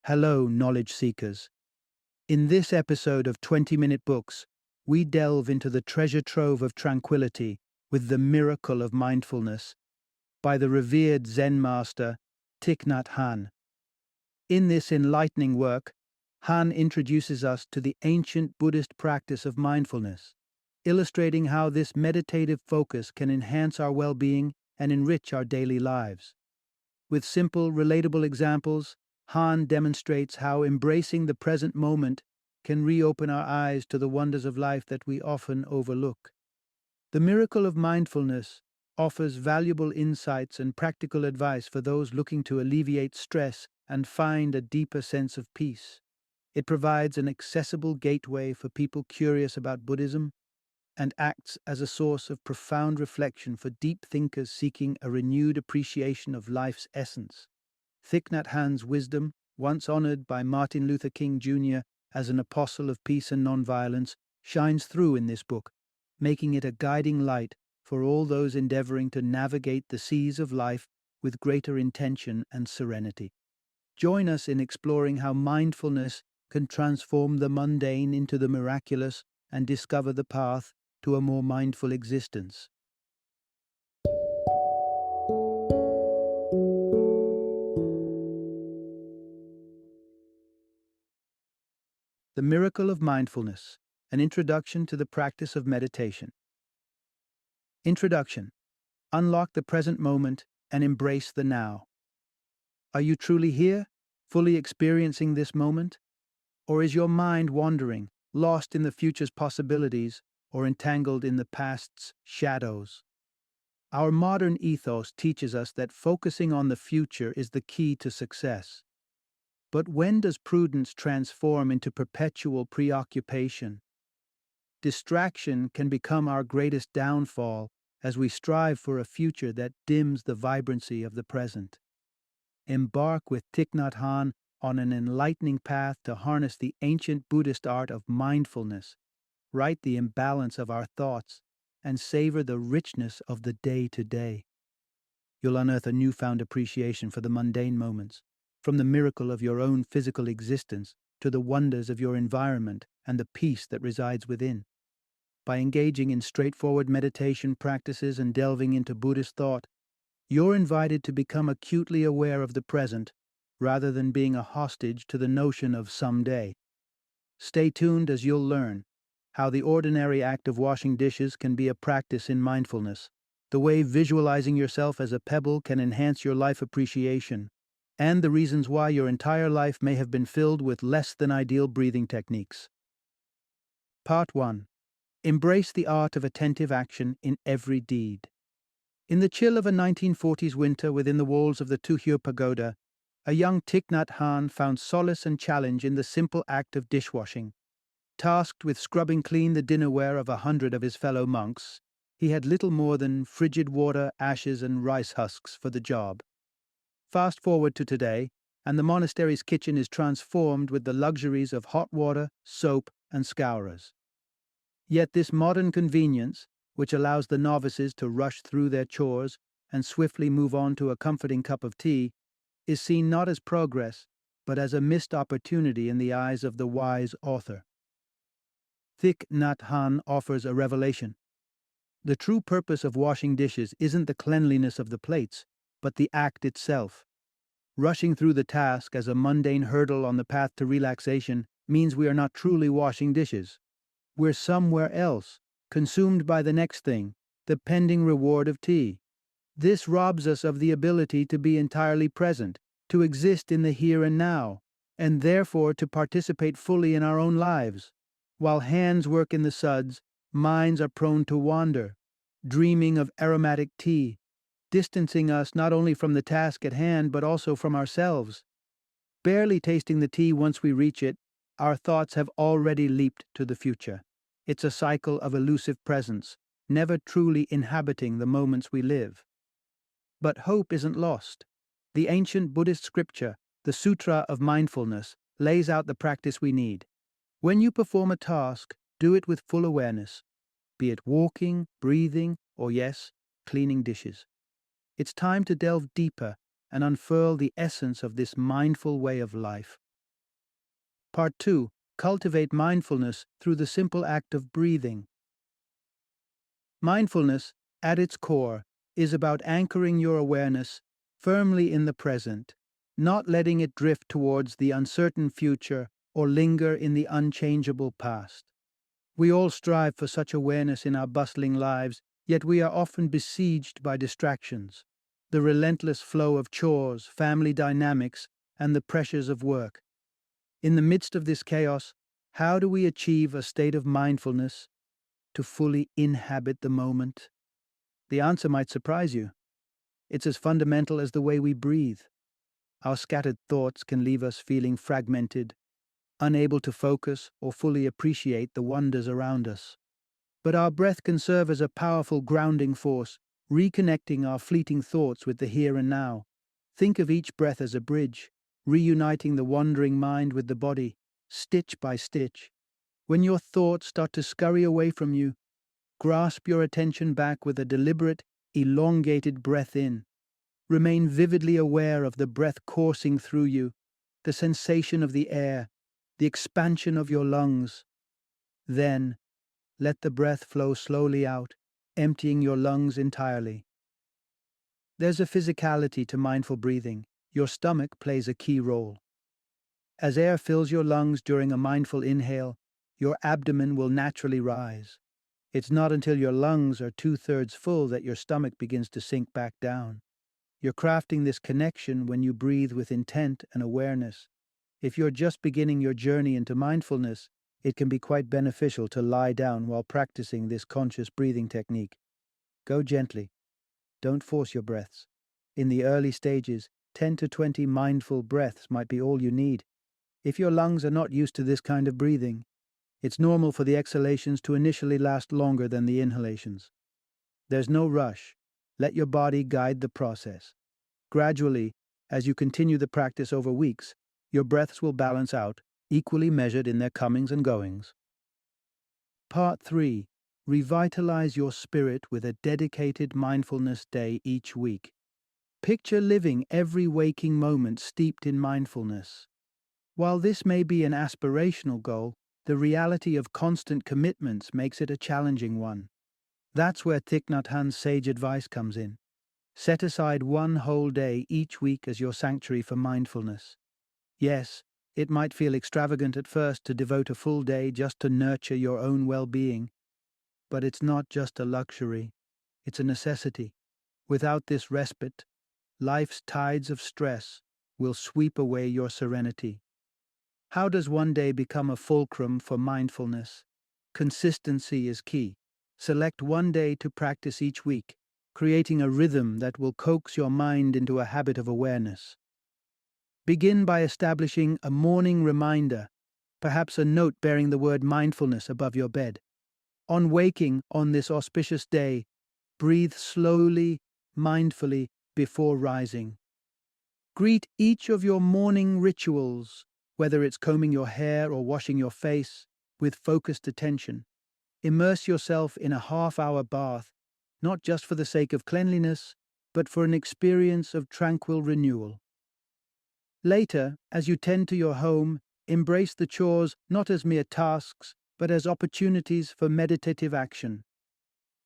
Hello, knowledge seekers. In this episode of 20-Minute Books, we delve into the treasure trove of tranquility with the miracle of mindfulness by the revered Zen master Thich Nhat Hanh. In this enlightening work, Han introduces us to the ancient Buddhist practice of mindfulness, illustrating how this meditative focus can enhance our well-being and enrich our daily lives. With simple, relatable examples, Han demonstrates how embracing the present moment can reopen our eyes to the wonders of life that we often overlook. The miracle of mindfulness offers valuable insights and practical advice for those looking to alleviate stress and find a deeper sense of peace. It provides an accessible gateway for people curious about Buddhism and acts as a source of profound reflection for deep thinkers seeking a renewed appreciation of life's essence. Thich Nhat Hanh's wisdom, once honored by Martin Luther King Jr. as an apostle of peace and nonviolence, shines through in this book, making it a guiding light for all those endeavoring to navigate the seas of life with greater intention and serenity. Join us in exploring how mindfulness can transform the mundane into the miraculous and discover the path to a more mindful existence. The Miracle of Mindfulness, an introduction to the practice of meditation. Introduction. Unlock the present moment and embrace the now. Are you truly here, fully experiencing this moment? Or is your mind wandering, lost in the future's possibilities or entangled in the past's shadows? Our modern ethos teaches us that focusing on the future is the key to success. But when does prudence transform into perpetual preoccupation? Distraction can become our greatest downfall as we strive for a future that dims the vibrancy of the present. Embark with Thich Nhat Hanh on an enlightening path to harness the ancient Buddhist art of mindfulness, right the imbalance of our thoughts, and savor the richness of the day-to-day. You'll unearth a newfound appreciation for the mundane moments, from the miracle of your own physical existence to the wonders of your environment and the peace that resides within. By engaging in straightforward meditation practices and delving into Buddhist thought, you're invited to become acutely aware of the present rather than being a hostage to the notion of someday. Stay tuned as you'll learn how the ordinary act of washing dishes can be a practice in mindfulness, the way visualizing yourself as a pebble can enhance your life appreciation, and the reasons why your entire life may have been filled with less than ideal breathing techniques. Part 1. Embrace the art of attentive action in every deed. In the chill of a 1940s winter within the walls of the Tuhyur Pagoda, a young Thich Nhat Hanh found solace and challenge in the simple act of dishwashing. Tasked with scrubbing clean the dinnerware of 100 of his fellow monks, he had little more than frigid water, ashes, and rice husks for the job. Fast forward to today, and the monastery's kitchen is transformed with the luxuries of hot water, soap, and scourers. Yet this modern convenience, which allows the novices to rush through their chores and swiftly move on to a comforting cup of tea, is seen not as progress, but as a missed opportunity in the eyes of the wise author. Thich Nhat Hanh offers a revelation. The true purpose of washing dishes isn't the cleanliness of the plates, but the act itself. Rushing through the task as a mundane hurdle on the path to relaxation means we are not truly washing dishes. We're somewhere else, consumed by the next thing, the pending reward of tea. This robs us of the ability to be entirely present, to exist in the here and now, and therefore to participate fully in our own lives. While hands work in the suds, minds are prone to wander, dreaming of aromatic tea, distancing us not only from the task at hand but also from ourselves. Barely tasting the tea once we reach it, our thoughts have already leaped to the future. It's a cycle of elusive presence, never truly inhabiting the moments we live. But hope isn't lost. The ancient Buddhist scripture, the Sutra of Mindfulness, lays out the practice we need. When you perform a task, do it with full awareness, be it walking, breathing, or yes, cleaning dishes. It's time to delve deeper and unfurl the essence of this mindful way of life. Part 2. Cultivate mindfulness through the simple act of breathing. Mindfulness, at its core, is about anchoring your awareness firmly in the present, not letting it drift towards the uncertain future or linger in the unchangeable past. We all strive for such awareness in our bustling lives, yet we are often besieged by distractions. The relentless flow of chores, family dynamics, and the pressures of work. In the midst of this chaos, how do we achieve a state of mindfulness to fully inhabit the moment? The answer might surprise you. It's as fundamental as the way we breathe. Our scattered thoughts can leave us feeling fragmented, unable to focus or fully appreciate the wonders around us. But our breath can serve as a powerful grounding force, reconnecting our fleeting thoughts with the here and now. Think of each breath as a bridge, reuniting the wandering mind with the body, stitch by stitch. When your thoughts start to scurry away from you, grasp your attention back with a deliberate, elongated breath in. Remain vividly aware of the breath coursing through you, the sensation of the air, the expansion of your lungs. Then, let the breath flow slowly out, emptying your lungs entirely. There's a physicality to mindful breathing. Your stomach plays a key role. As air fills your lungs during a mindful inhale, your abdomen will naturally rise. It's not until your lungs are two-thirds full that your stomach begins to sink back down. You're crafting this connection when you breathe with intent and awareness. If you're just beginning your journey into mindfulness, it can be quite beneficial to lie down while practicing this conscious breathing technique. Go gently. Don't force your breaths. In the early stages, 10 to 20 mindful breaths might be all you need. If your lungs are not used to this kind of breathing, it's normal for the exhalations to initially last longer than the inhalations. There's no rush. Let your body guide the process. Gradually, as you continue the practice over weeks, your breaths will balance out, equally measured in their comings and goings. Part 3. Revitalize your spirit with a dedicated mindfulness day each week. Picture living every waking moment steeped in mindfulness. While this may be an aspirational goal, the reality of constant commitments makes it a challenging one. That's where Thich Nhat Hanh's sage advice comes in. Set aside one whole day each week as your sanctuary for mindfulness. Yes, it might feel extravagant at first to devote a full day just to nurture your own well-being, but it's not just a luxury, it's a necessity. Without this respite, life's tides of stress will sweep away your serenity. How does one day become a fulcrum for mindfulness? Consistency is key. Select one day to practice each week, creating a rhythm that will coax your mind into a habit of awareness. Begin by establishing a morning reminder, perhaps a note bearing the word mindfulness above your bed. On waking on this auspicious day, breathe slowly, mindfully before rising. Greet each of your morning rituals, whether it's combing your hair or washing your face, with focused attention. Immerse yourself in a half-hour bath, not just for the sake of cleanliness, but for an experience of tranquil renewal. Later, as you tend to your home, embrace the chores not as mere tasks, but as opportunities for meditative action.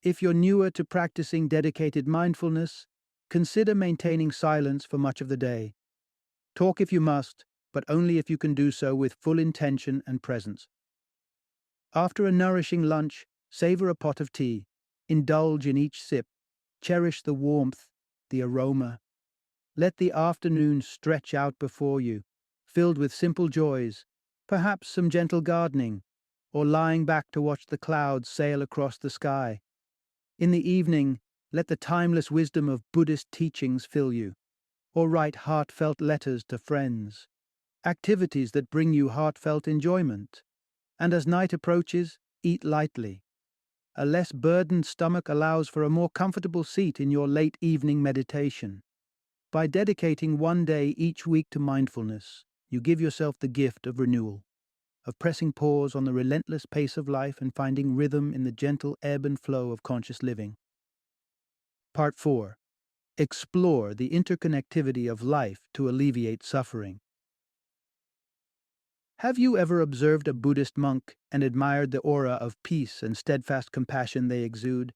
If you're newer to practicing dedicated mindfulness, consider maintaining silence for much of the day. Talk if you must, but only if you can do so with full intention and presence. After a nourishing lunch, savor a pot of tea. Indulge in each sip. Cherish the warmth, the aroma. Let the afternoon stretch out before you, filled with simple joys, perhaps some gentle gardening, or lying back to watch the clouds sail across the sky. In the evening, let the timeless wisdom of Buddhist teachings fill you, or write heartfelt letters to friends, activities that bring you heartfelt enjoyment. And as night approaches, eat lightly. A less burdened stomach allows for a more comfortable seat in your late evening meditation. By dedicating one day each week to mindfulness, you give yourself the gift of renewal, of pressing pause on the relentless pace of life and finding rhythm in the gentle ebb and flow of conscious living. Part 4. Explore the interconnectivity of life to alleviate suffering. Have you ever observed a Buddhist monk and admired the aura of peace and steadfast compassion they exude?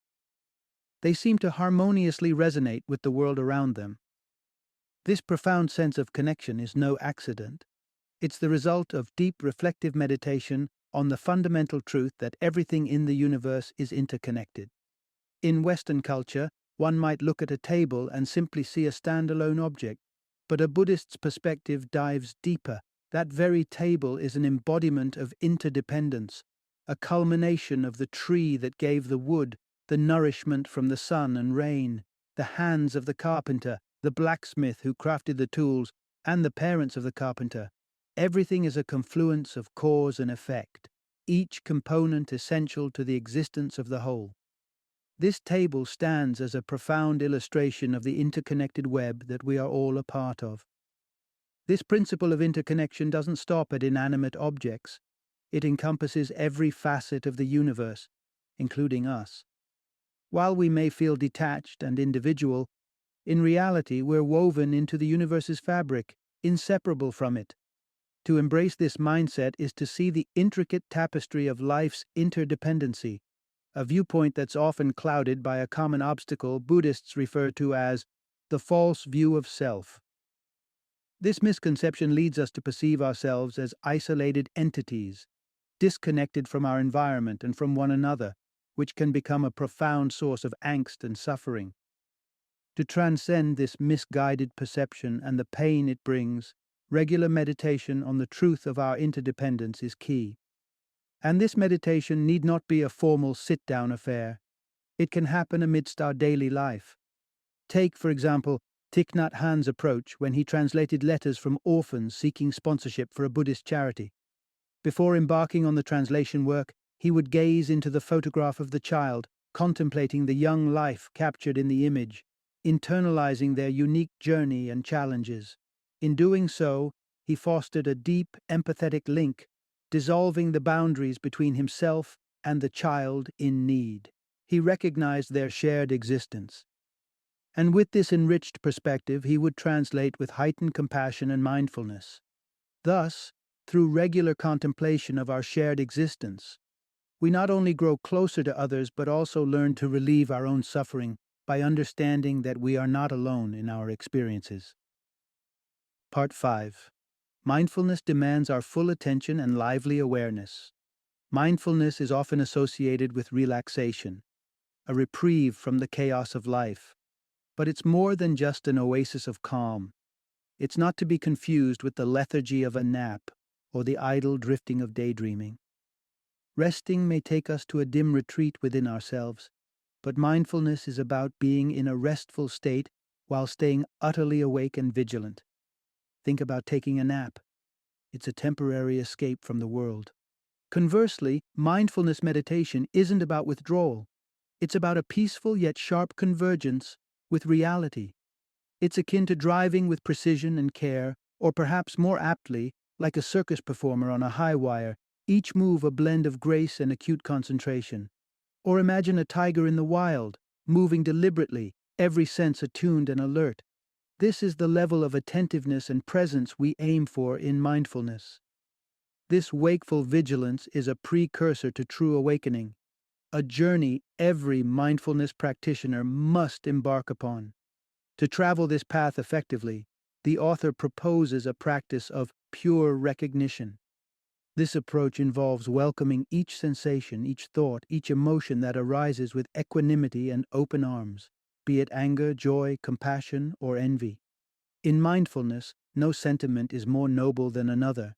They seem to harmoniously resonate with the world around them. This profound sense of connection is no accident. It's the result of deep reflective meditation on the fundamental truth that everything in the universe is interconnected. In Western culture, one might look at a table and simply see a standalone object, but a Buddhist's perspective dives deeper. That very table is an embodiment of interdependence, a culmination of the tree that gave the wood, the nourishment from the sun and rain, the hands of the carpenter, the blacksmith who crafted the tools, and the parents of the carpenter. Everything is a confluence of cause and effect, each component essential to the existence of the whole. This table stands as a profound illustration of the interconnected web that we are all a part of. This principle of interconnection doesn't stop at inanimate objects. It encompasses every facet of the universe, including us. While we may feel detached and individual, in reality we're woven into the universe's fabric, inseparable from it. To embrace this mindset is to see the intricate tapestry of life's interdependency, a viewpoint that's often clouded by a common obstacle Buddhists refer to as the false view of self. This misconception leads us to perceive ourselves as isolated entities, disconnected from our environment and from one another, which can become a profound source of angst and suffering. To transcend this misguided perception and the pain it brings, regular meditation on the truth of our interdependence is key. And this meditation need not be a formal sit-down affair. It can happen amidst our daily life. Take, for example, Thich Nhat Hanh's approach when he translated letters from orphans seeking sponsorship for a Buddhist charity. Before embarking on the translation work, he would gaze into the photograph of the child, contemplating the young life captured in the image, internalizing their unique journey and challenges. In doing so, he fostered a deep, empathetic link, dissolving the boundaries between himself and the child in need. He recognized their shared existence. And with this enriched perspective, he would translate with heightened compassion and mindfulness. Thus, through regular contemplation of our shared existence, we not only grow closer to others but also learn to relieve our own suffering by understanding that we are not alone in our experiences. Part 5. Mindfulness demands our full attention and lively awareness. Mindfulness is often associated with relaxation, a reprieve from the chaos of life. But it's more than just an oasis of calm. It's not to be confused with the lethargy of a nap or the idle drifting of daydreaming. Resting may take us to a dim retreat within ourselves, but mindfulness is about being in a restful state while staying utterly awake and vigilant. Think about taking a nap. It's a temporary escape from the world. Conversely, mindfulness meditation isn't about withdrawal. It's about a peaceful yet sharp convergence with reality. It's akin to driving with precision and care, or perhaps more aptly, like a circus performer on a high wire, each move a blend of grace and acute concentration. Or imagine a tiger in the wild, moving deliberately, every sense attuned and alert. This is the level of attentiveness and presence we aim for in mindfulness. This wakeful vigilance is a precursor to true awakening, a journey every mindfulness practitioner must embark upon. To travel this path effectively, the author proposes a practice of pure recognition. This approach involves welcoming each sensation, each thought, each emotion that arises with equanimity and open arms, be it anger, joy, compassion, or envy. In mindfulness, no sentiment is more noble than another.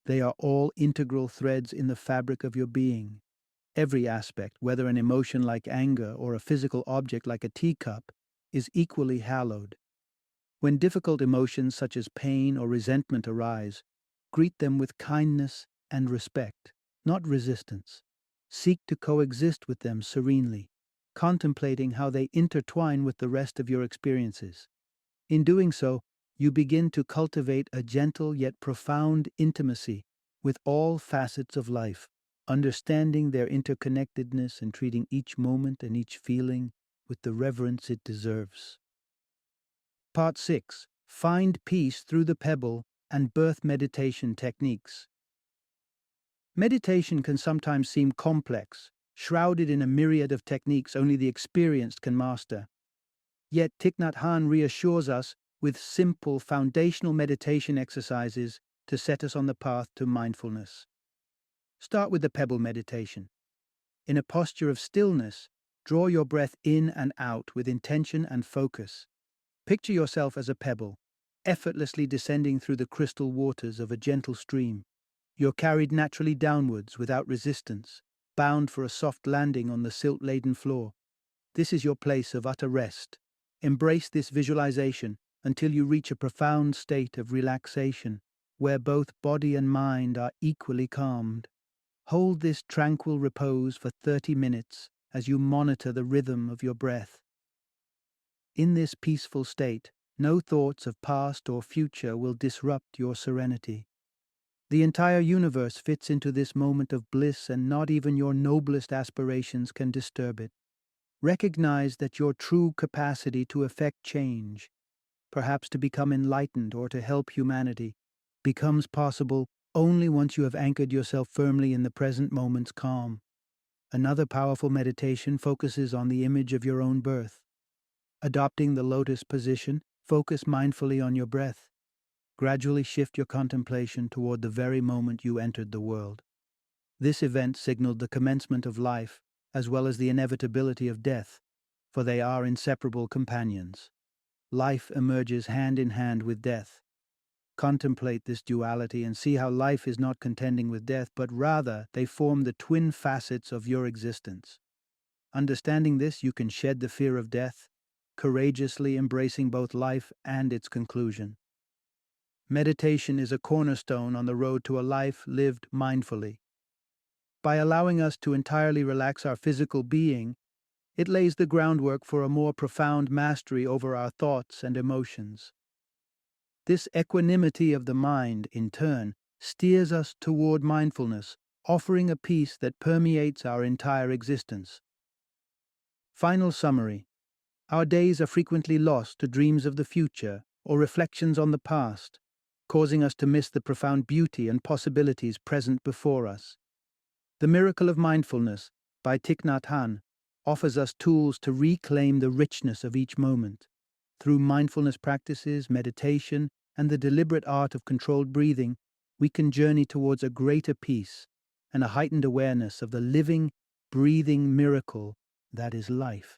They are all integral threads in the fabric of your being. Every aspect, whether an emotion like anger or a physical object like a teacup, is equally hallowed. When difficult emotions such as pain or resentment arise, greet them with kindness and respect, not resistance. Seek to coexist with them serenely, contemplating how they intertwine with the rest of your experiences. In doing so, you begin to cultivate a gentle yet profound intimacy with all facets of life, understanding their interconnectedness and treating each moment and each feeling with the reverence it deserves. Part 6. Find peace through the pebble and birth meditation techniques. Meditation can sometimes seem complex, shrouded in a myriad of techniques only the experienced can master. Yet Thich Nhat Hanh reassures us with simple foundational meditation exercises to set us on the path to mindfulness. Start with the pebble meditation. In a posture of stillness, draw your breath in and out with intention and focus. Picture yourself as a pebble, effortlessly descending through the crystal waters of a gentle stream. You're carried naturally downwards without resistance, bound for a soft landing on the silt-laden floor. This is your place of utter rest. Embrace this visualization until you reach a profound state of relaxation, where both body and mind are equally calmed. Hold this tranquil repose for 30 minutes as you monitor the rhythm of your breath. In this peaceful state, no thoughts of past or future will disrupt your serenity. The entire universe fits into this moment of bliss, and not even your noblest aspirations can disturb it. Recognize that your true capacity to effect change, perhaps to become enlightened or to help humanity, becomes possible only once you have anchored yourself firmly in the present moment's calm. Another powerful meditation focuses on the image of your own birth. Adopting the lotus position, focus mindfully on your breath. Gradually shift your contemplation toward the very moment you entered the world. This event signaled the commencement of life, as well as the inevitability of death, for they are inseparable companions. Life emerges hand in hand with death. Contemplate this duality and see how life is not contending with death, but rather they form the twin facets of your existence. Understanding this, you can shed the fear of death, courageously embracing both life and its conclusion. Meditation is a cornerstone on the road to a life lived mindfully. By allowing us to entirely relax our physical being, it lays the groundwork for a more profound mastery over our thoughts and emotions. This equanimity of the mind, in turn, steers us toward mindfulness, offering a peace that permeates our entire existence. Final summary. Our days are frequently lost to dreams of the future or reflections on the past, causing us to miss the profound beauty and possibilities present before us. The Miracle of Mindfulness by Thich Nhat Hanh offers us tools to reclaim the richness of each moment. Through mindfulness practices, meditation, and the deliberate art of controlled breathing, we can journey towards a greater peace and a heightened awareness of the living, breathing miracle that is life.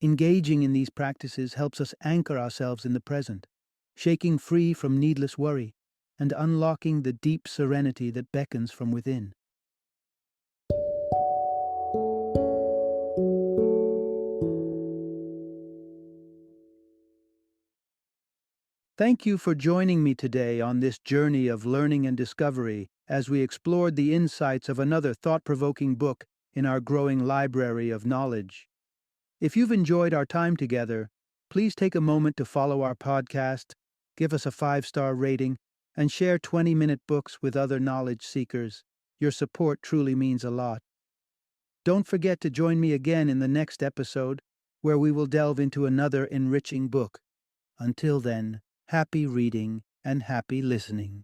Engaging in these practices helps us anchor ourselves in the present, shaking free from needless worry and unlocking the deep serenity that beckons from within. Thank you for joining me today on this journey of learning and discovery as we explored the insights of another thought-provoking book in our growing library of knowledge. If you've enjoyed our time together, please take a moment to follow our podcast, give us a 5-star rating, and share 20-minute books with other knowledge seekers. Your support truly means a lot. Don't forget to join me again in the next episode, where we will delve into another enriching book. Until then, happy reading and happy listening.